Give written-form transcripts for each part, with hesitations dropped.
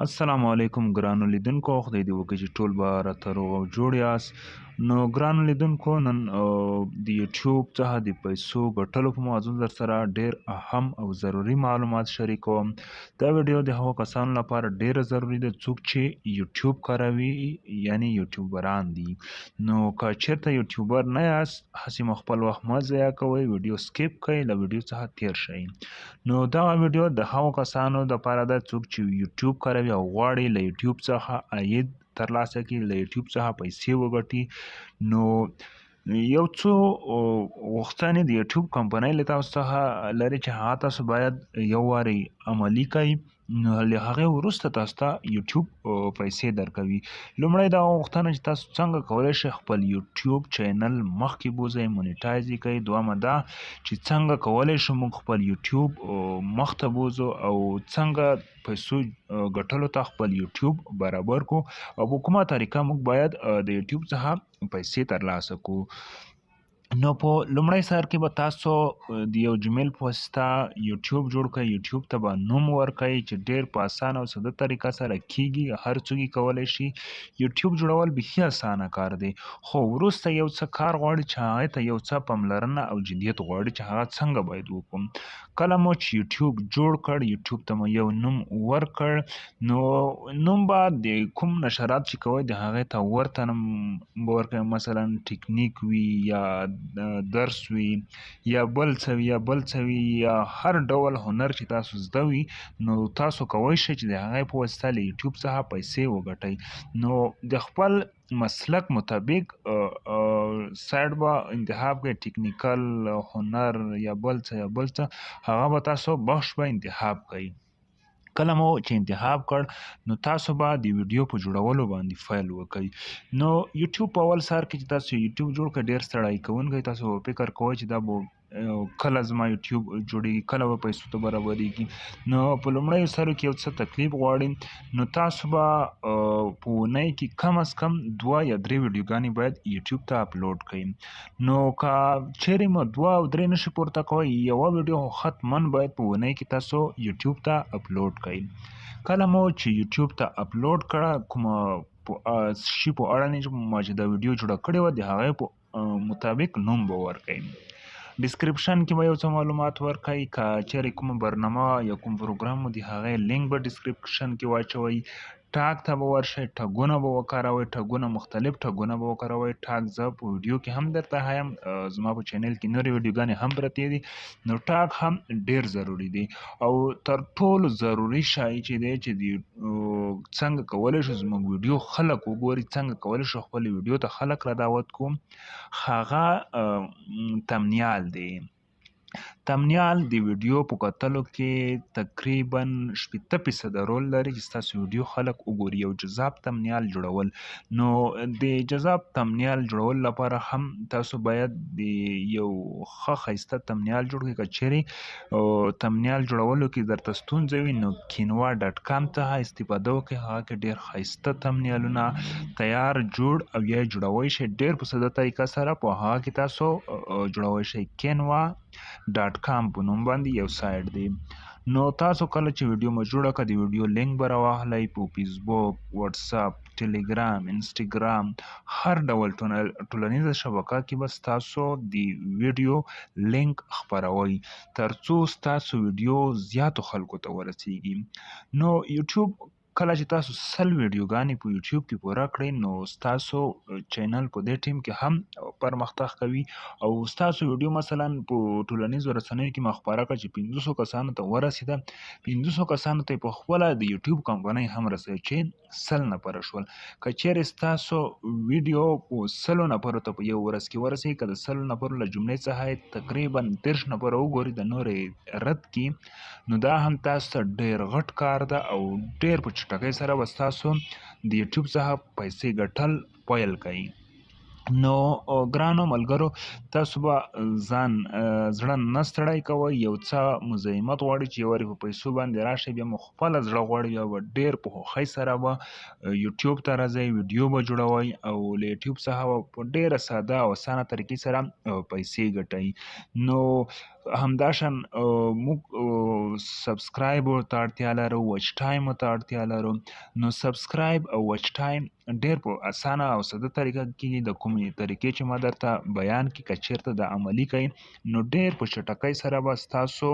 السلام علیکم ګرانو لیدونکو خدای دې وکړي چې ټول به راته روغ او جوړ یاست نو ګرانو لیدونکو نن د یوټیوب څخه د پیسو ګټلو په موضوع در سره ډیر اهم او ضروری معلومات شریکوم دا ویډیو د هغو کسانو لپاره ډیره ضروری ده څوک چې یوټیوب کاروي یعنی یوټیوبران دي نو که چیرته یوټیوبر نه یاست هسې مو خپل وخت مه ضایع کوئ ویډیو سکیپ کړئ له ویډیو څخه تیر شئ نو دا ویډیو د هغو کسانو لپاره ده څوک چې یوټیوب کاروي او غواړي له یوټیوب څخه عاید ترلاسه کړي له یوټیوب څخه پیسې وګټي نو یو څو غوښتنې د یوټیوب کمپنۍ له تاسو څخه لري چې هغه تاسو باید یو واري عملي کړئ نو له هغې وروسته تاسو ته یوټیوب پیسې درکوي لومړی دا غوښتنه چې تاسو څنګه کولی شئ خپل یوټیوب چینل مخکې بوځئ مونیټایز یې کړئ دویمه دا چې څنګه کولی شو موږ خپل یوټیوب مخته بوځو او څنګه پیسو ګټلو ته خپل یوټیوب برابر کو او په کومه طریقه موږ باید د یوټیوب څخه پیسې ترلاسه کو نو په لومړی سر کې به تاسو د یو جمیل په واسطه یوټیوب جوړ کړئ یوټیوب ته به نوم ورکړئ چې ډیر په اسانه او ساده طریقه سره کیږي هر څوک یې کولی شي یوټیوب جوړول بیخي اسانه کار دی خو وروسته یو څه کار غواړي چې هغې ته یو څه پاملرنه او جدیت غواړي چې هغه څنګه باید وکړم کله مو چې یوټیوب جوړ کړ یوټیوب ته مو یو نوم ورکړ نو نوم به د کوم نشرات چې کوئ د هغې ته ورته نوم به ورکوئ مثلا ټیکنیک وي یا درس وي یا بل څه وي یا هر ډول هنر چې تاسو زده وي نو تاسو کولی شئ چې د هغې په واسطه له یوټیوب څخه پیسې وګټئ نو د خپل مسلک مطابق سایډ به انتخاب کړئ ټیکنیکل هنر یا بل څه هغه به تاسو بخش به انتخاب کړئ کله مو چې انتخاب کړ نو تاسو به د ویډیو په جوړولو باندې فایل وکړئ نو یوټیوب په اول سر کې چې تاسو یوټیوب جوړ کړئ ډیر ستړی کوونکی تاسو فکر کوئ چې دا به کله زما یوټیوب جوړیږي کله به پیسو ته برابریږي نو په لومړیو سرو کې یو څه تکلیف غواړي نو تاسو به په اونۍ کې کم از کم 2 یا 3 ویډیوګانې باید یوټیوب ته اپلوډ کړئ نو که چیرې مو 2 او 3 نشئ پورته کوئ یوه ویډیو حتما باید په اونۍ کې تاسو یوټیوب ته اپلوډ کړئ کله مو چې یوټیوب ته اپلوډ کړه کومه شي په اړه نه ما چې دا ویډیو جوړه کړې وه د هغې په مطابق نوم به ورکړئ ډسکرپشن کې به یو څه معلومات ورکړئ که چیرې کومه برنامه یا کوم پروګرام مو د هغې لینک به ډسکرپشن کې واچوئ ټاګ ته به ورشئ ټګونه به وکاروئ ټګونه مختلف ټګونه به وکاروئ ټاګ زه په ویډیو کې هم درته ښیم زما په چینل کې نورې ویډیوګانې هم پرتې دي نو ټاګ هم ډیر ضروري دی او تر ټولو ضروري شی چې دی چې څنګه کولی شو زموږ ویډیو خلک وګوري څنګه کولی شو خپل ویډیو ته خلک را دعوت کوم هغه تمنیال دی تمنیال د ویډیو په کتلو کې تقریبا 80% رول لري چې ستاسو ویډیو خلک وګوري یو جذاب تمنیال جوړول نو د جذاب تمنیال جوړول لپاره هم تاسو باید د یو ښه ښایسته تمنیال جوړ کړئ که چیرې تمنیال جوړولو کې درته ستونزه وي نو کینوا ډاټ کام څخه استفاده وکړئ هغه کې ډېر ښایسته تمنیالونه تیار جوړ او یا جوړوی شئ ډېر په ساده طریقه سره په هغه کې تاسو جوړوی شئ کینوا ډاټ کام په نوم باندې یو سایټ دی نو تاسو کله چې ویډیو مو جوړه کړه د ویډیو لینک به راواخلئ په فیسبوک واتساپ ټیلیګرام انسټاګرام هر ډول ټولنیزه شبکه کې به ستاسو د ویډیو لینک خپروئ تر څو ستاسو ویډیو زیاتو خلکو ته ورسیږي نو یوټیوب کله چې تاسو 100 ویډیوګانې په یوټیوب کې پوره کړئ نو ستاسو چینل په دې ټیم کې هم پرمختګ کوي او ستاسو ویډیو مثلا په ټولنیزو رسنیو کې ما خپاره کړه چې 500 کسانو ته ورسېده 500 کسانو ته په خپله د یوټیوب کمپنۍ هم رسوي چې 100 نفره شول که چیرې ستاسو ویډیو په 100 نفرو ته په یو ورځ کې ورسوي که د 100 نفرو له جملې څخه تقریبا 30 نفره وګوري د نورې رد کړي نو دا هم تاسو ته ډېر غټ کار ده او ډېر په چټکۍ سره به ستاسو د یوټیوب څخه پیسې ګټل پیل کوي نو ګرانو ملګرو تاسو به ځان زړه نه ستړی کوئ یو څه مزاحمت غواړي چې یوارې په پیسو باندې راشئ بیا مو خپله زړه غواړي بیا به ډېر په خوښۍ سره به یوټیوب ته راځئ ویډیو به جوړوئ او له یوټیوب څخه په ډېره ساده او اسانه طریقې سره پیسې ګټئ نو همداشان موږ سبسکرایب ورته اړتیا لرو، وچ ټایم ته اړتیا لرو. نو سبسکرایب او وچ ټایم ډېر په اسانه او ساده طریقه کې د کومې طریقې چې ما درته بیان کړي که چېرته د عملي کوئ نو ډېر په چټکۍ سره به ستاسو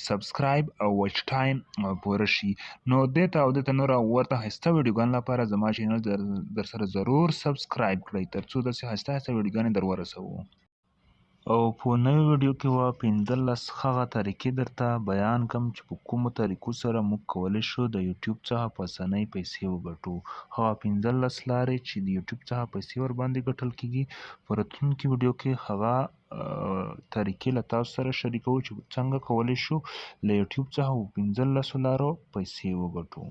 سبسکرایب او وچ ټایم پوره شي. نو دې ته او دې ته نور ورته ښایسته ویډیوګانو لپاره زما چینل در سره ضرور سبسکرایب کړئ تر څو داسې ښایسته ښایسته ویډیوګانې در ورسوو. او په نوې ویډیو کې به 15 هغه طریقې درته بیان کړم چې په کومو طریقو سره موږ کولی شو د یوټیوب څخه په اسانۍ پیسې وګټو. هغه 15 لارې چې د یوټیوب څخه پیسې ورباندې ګټل کېږي په راتلونکي ویډیو کې هغه طریقې له تاسو سره شریکوو چې څنګه کولی شو له یوټیوب څخه په 15 لارو پیسې وګټو.